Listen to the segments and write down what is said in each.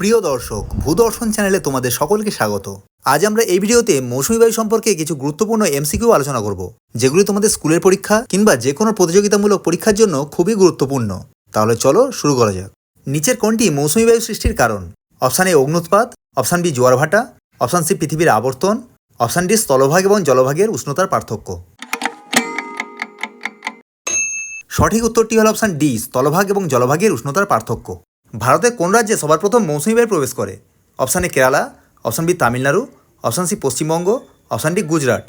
প্রিয় দর্শক, ভূদর্শন চ্যানেলে তোমাদের সকলকে স্বাগত। আজ আমরা এই ভিডিওতে মৌসুমী বায়ু সম্পর্কে কিছু গুরুত্বপূর্ণ এমসিকিউ আলোচনা করব, যেগুলি তোমাদের স্কুলের পরীক্ষা কিংবা যে কোনো প্রতিযোগিতামূলক পরীক্ষার জন্য খুবই গুরুত্বপূর্ণ। তাহলে চলো শুরু করা যাক। নিচের কোনটি মৌসুমী বায়ু সৃষ্টির কারণ? অপশান এ অগ্নুৎপাত, অপশান বি জোয়ার ভাটা, অপশান সি পৃথিবীর আবর্তন, অপশান ডি স্থলভাগ এবং জলভাগের উষ্ণতার পার্থক্য। সঠিক উত্তরটি হল অপশান ডি, স্থলভাগ এবং জলভাগের উষ্ণতার পার্থক্য। ভারতের কোন রাজ্যে সবার প্রথম মৌসুমী বায়ু প্রবেশ করে? Option A Kerala, option B Tamil Nadu, option C Paschimbanga, option D Gujarat.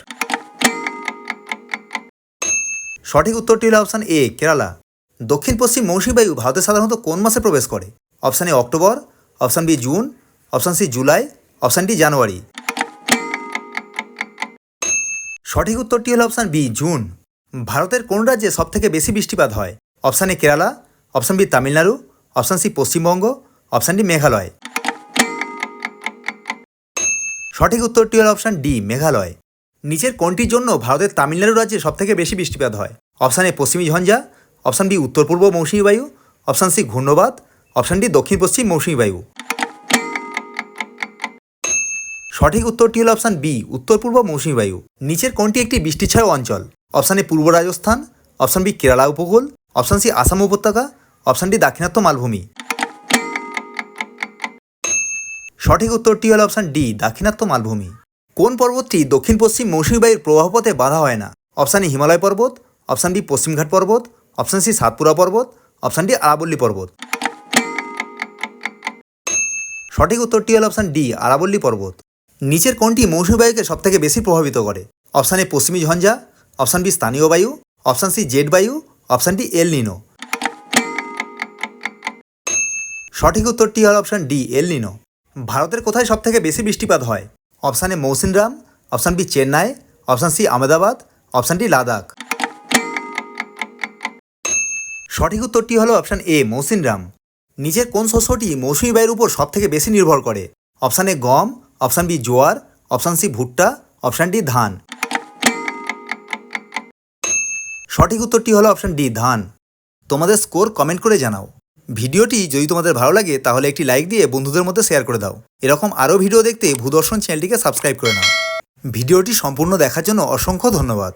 সঠিক উত্তরটি হল অপশান এ কেরালা। দক্ষিণ পশ্চিম মৌসুমী বায়ু ভারতে সাধারণত কোন মাসে প্রবেশ করে? Option A October, option B June, option C July, option D January. সঠিক উত্তরটি হল অপশান বি জুন। ভারতের কোন রাজ্যে সবথেকে বেশি বৃষ্টিপাত হয়? Option A Kerala, option B Tamil Nadu, option C Paschimbanga, option D Meghalaya. সঠিক উত্তরটি হল অপশান ডি মেঘালয়। নিচের কোনটির জন্য ভারতের তামিলনাড়ু রাজ্যে সবথেকে বেশি বৃষ্টিপাত হয়? অপশান এ পশ্চিমী ঝঞ্ঝা, অপশান বি উত্তর পূর্ব মৌসুমী বায়ু, অপশান সি ঘূর্ণবাত, অপশান ডি দক্ষিণ পশ্চিম মৌসুমী বায়ু। সঠিক উত্তরটি হল অপশান বি উত্তর পূর্ব মৌসুমী বায়ু। নিচের কোনটি একটি বৃষ্টিছায় অঞ্চল? Option A Purba Rajasthan, option B Kerala উপকূল, অপশান সি আসাম উপত্যকা, অপশান ডি দাক্ষিণাত্য মালভূমি। সঠিক উত্তরটি হল অপশান ডি দাক্ষিণাত্য মালভূমি। কোন পর্বতটি দক্ষিণ পশ্চিম মৌসুমী বায়ুর প্রবাহপথে বাধা হয় না? অপশান এ হিমালয় পর্বত, অপশান বি পশ্চিমঘাট পর্বত, অপশান সি সাতপুরা পর্বত, অপশান ডি আরাবল্লী পর্বত। সঠিক উত্তরটি হল অপশান ডি আরাবল্লী পর্বত। নিচের কোনটি মৌসুমী বায়ুকে সবথেকে বেশি প্রভাবিত করে? অপশান এ পশ্চিমী ঝঞ্ঝা, অপশান বি স্থানীয় বায়ু, অপশান সি জেট বায়ু, অপশান ডি এল নিনো। সঠিক উত্তরটি হল অপশান ডি এল নিনো। ভারতের কোথায় সবথেকে বেশি বৃষ্টিপাত হয়? Option A Mawsynram, option B Chennai, option C Ahmedabad, option D Ladakh. সঠিক উত্তরটি হল অপশান এ মৌসিনরাম। নিচের কোন শস্যটি মৌসুমী বায়ুর উপর সবথেকে বেশি নির্ভর করে? অপশান এ গম, অপশান বি জোয়ার, অপশান সি ভুট্টা, অপশান ডি ধান। সঠিক উত্তরটি হলো অপশান ডি ধান। তোমাদের স্কোর কমেন্ট করে জানাও। ভিডিওটি যদি তোমাদের ভালো লাগে তাহলে একটি লাইক দিয়ে বন্ধুদের মধ্যে শেয়ার করে দাও। এরকম আরও ভিডিও দেখতে ভূদর্শন চ্যানেলটিকে সাবস্ক্রাইব করে নাও। ভিডিওটি সম্পূর্ণ দেখার জন্য অসংখ্য ধন্যবাদ।